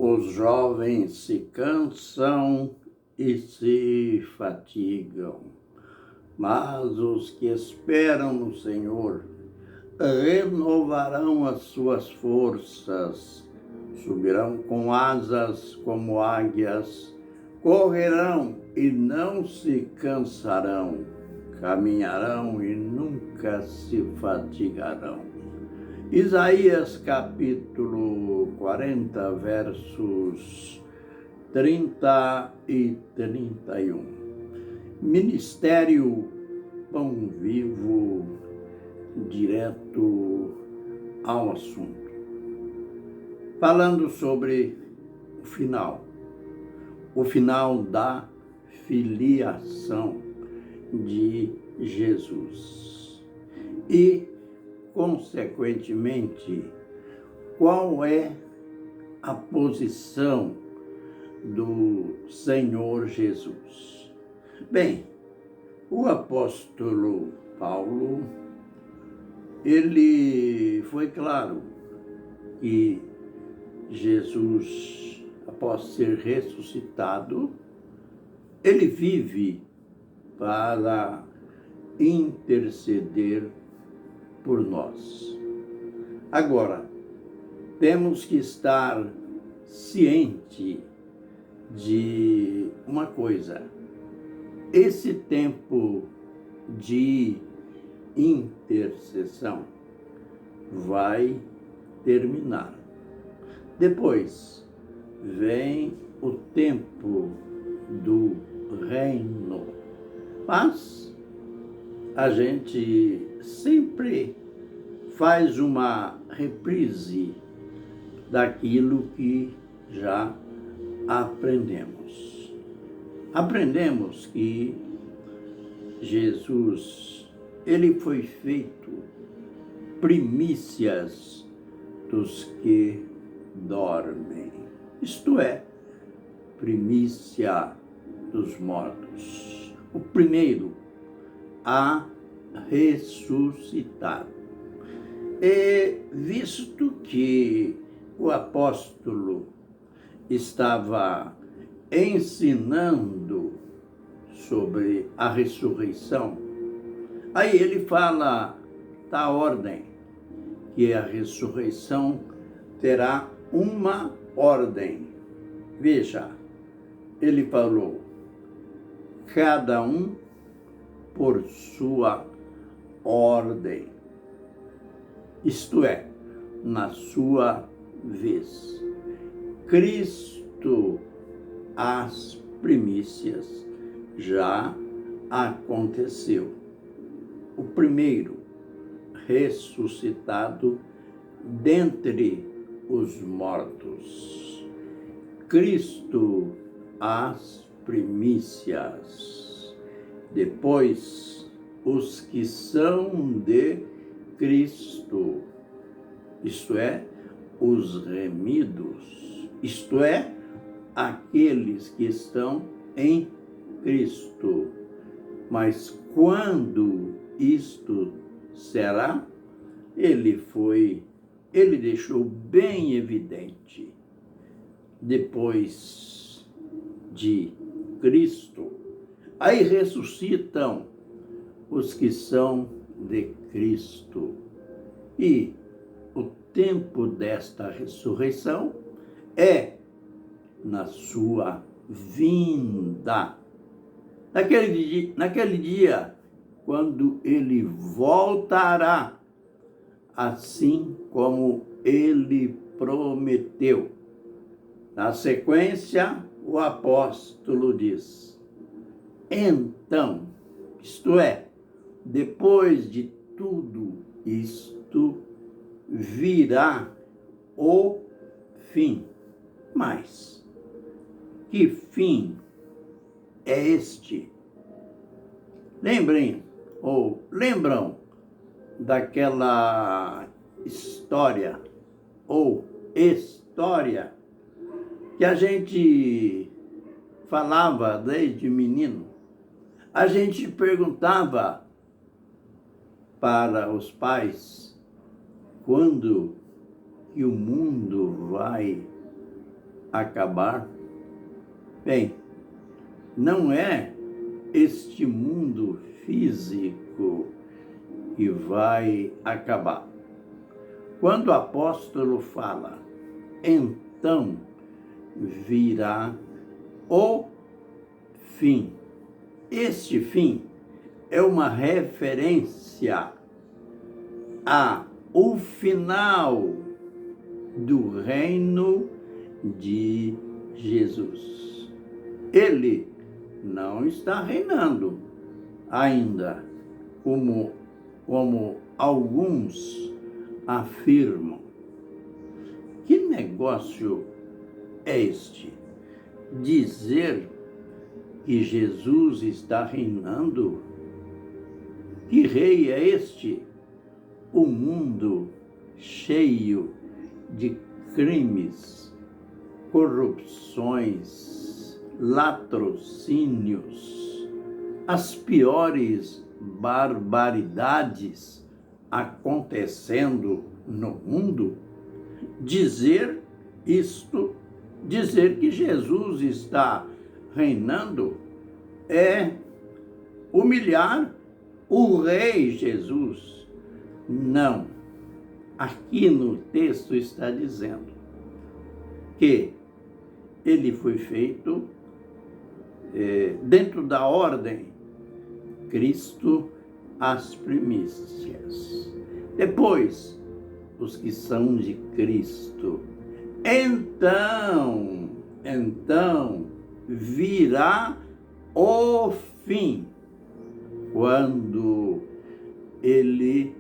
Os jovens se cansam e se fatigam, mas os que esperam no Senhor renovarão as suas forças, subirão com asas como águias, correrão e não se cansarão, caminharão e nunca se fatigarão. Isaías capítulo 40, versos 30 e 31. Ministério Pão Vivo, direto ao assunto. Falando sobre o final da filiação de Jesus. E, consequentemente, qual é a posição do Senhor Jesus? Bem, o apóstolo Paulo, ele foi claro que Jesus, após ser ressuscitado, ele vive para interceder por nós. Agora, temos que estar ciente de uma coisa: esse tempo de intercessão vai terminar. Depois vem o tempo do reino. Mas a gente sempre faz uma reprise daquilo que já aprendemos. Aprendemos que Jesus, ele foi feito primícias dos que dormem, isto é, primícia dos mortos. O primeiro a ressuscitar. E visto que o apóstolo estava ensinando sobre a ressurreição, aí ele fala da ordem, que a ressurreição terá uma ordem. Veja, ele falou, cada um por sua ordem, isto é, na sua vez. Cristo, as primícias, já aconteceu. O primeiro ressuscitado dentre os mortos. Cristo, as primícias. Depois, os que são de Cristo, isto é, os remidos, isto é, aqueles que estão em Cristo. Mas quando isto será, ele deixou bem evidente. Depois de Cristo, aí ressuscitam os que são de Cristo. E o tempo desta ressurreição é na sua vinda. Naquele dia, quando ele voltará, assim como ele prometeu. Na sequência, o apóstolo diz, então, isto é, depois de tudo isto, virá o fim. Mas que fim é este? Lembram daquela história que a gente falava desde menino? A gente perguntava para os pais quando que o mundo vai acabar? Bem, não é este mundo físico que vai acabar. Quando o apóstolo fala, então virá o fim. Este fim é uma referência ao final do reino de Jesus. Ele não está reinando ainda, como alguns afirmam. Que negócio é este? Dizer que Jesus está reinando? Que rei é este? O mundo cheio de crimes, corrupções, latrocínios, as piores barbaridades acontecendo no mundo. Dizer que Jesus está reinando é humilhar o Rei Jesus. Não. Aqui no texto está dizendo que ele foi feito dentro da ordem, Cristo as primícias. Depois, os que são de Cristo. Então virá o fim, quando ele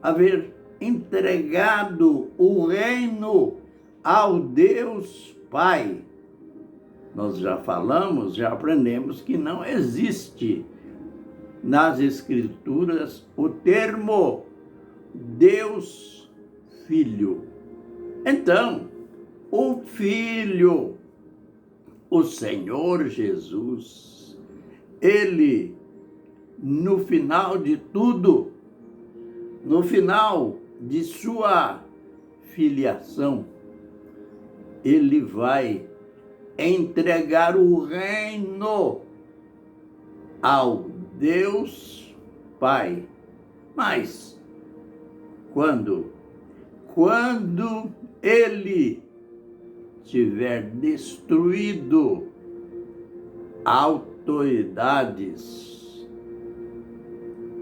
haver entregado o reino ao Deus Pai. Nós já aprendemos que não existe nas Escrituras o termo Deus Filho. Então, o Filho, o Senhor Jesus, ele, no final de tudo, no final de sua filiação, ele vai entregar o reino ao Deus Pai. Mas quando ele tiver destruído autoridades,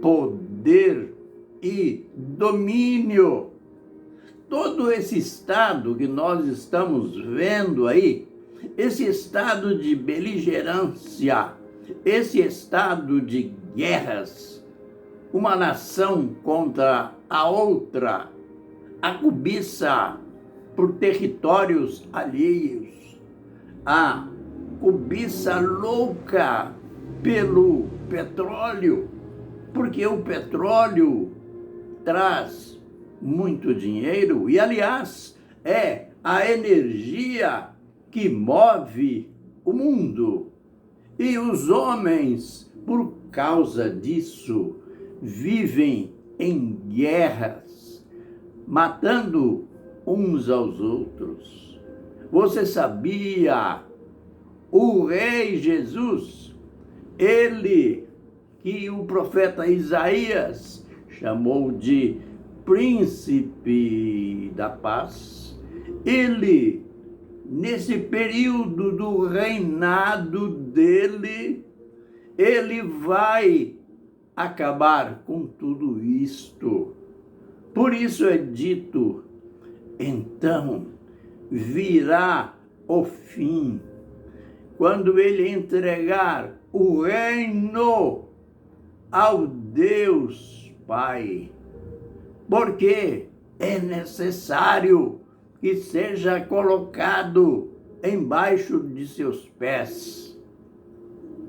poder e domínio, todo esse estado que nós estamos vendo aí, esse estado de beligerância, esse estado de guerras, uma nação contra a outra, a cobiça por territórios alheios, a cobiça louca pelo petróleo, porque o petróleo traz muito dinheiro e, aliás, é a energia que move o mundo. E os homens, por causa disso, vivem em guerras, matando uns aos outros. Você sabia? O Rei Jesus, ele que o profeta Isaías chamou de Príncipe da Paz, ele, nesse período do reinado dele, ele vai acabar com tudo isto. Por isso é dito, então virá o fim, quando ele entregar o reino ao Deus Pai, porque é necessário que seja colocado embaixo de seus pés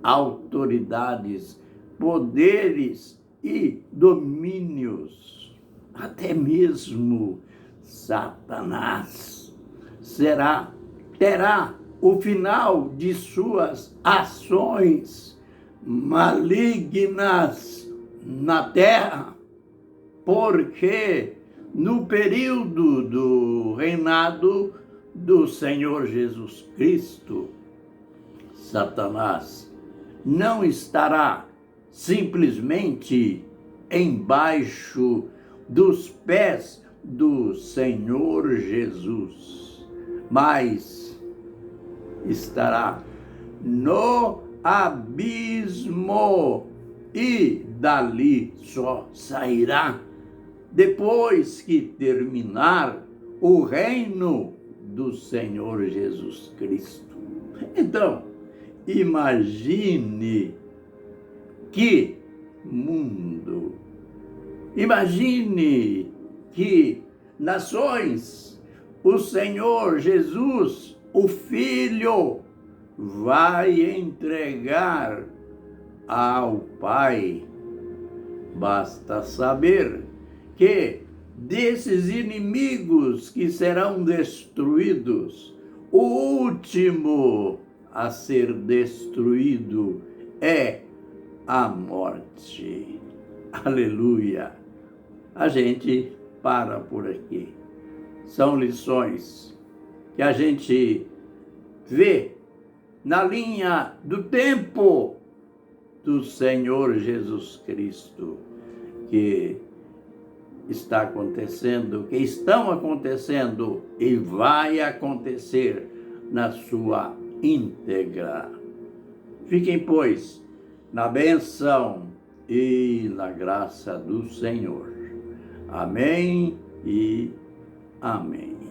autoridades, poderes e domínios. Até mesmo Satanás terá o final de suas ações malignas na terra, porque no período do reinado do Senhor Jesus Cristo, Satanás não estará simplesmente embaixo dos pés do Senhor Jesus, mas estará no abismo e dali só sairá depois que terminar o reino do Senhor Jesus Cristo. Então, imagine que mundo, imagine que nações o Senhor Jesus, o Filho, vai entregar ao Pai. Basta saber que desses inimigos que serão destruídos, o último a ser destruído é a morte. Aleluia! A gente para por aqui. São lições que a gente vê na linha do tempo do Senhor Jesus Cristo, que está acontecendo, que estão acontecendo e vai acontecer na sua íntegra. Fiquem, pois, na bênção e na graça do Senhor. Amém e amém.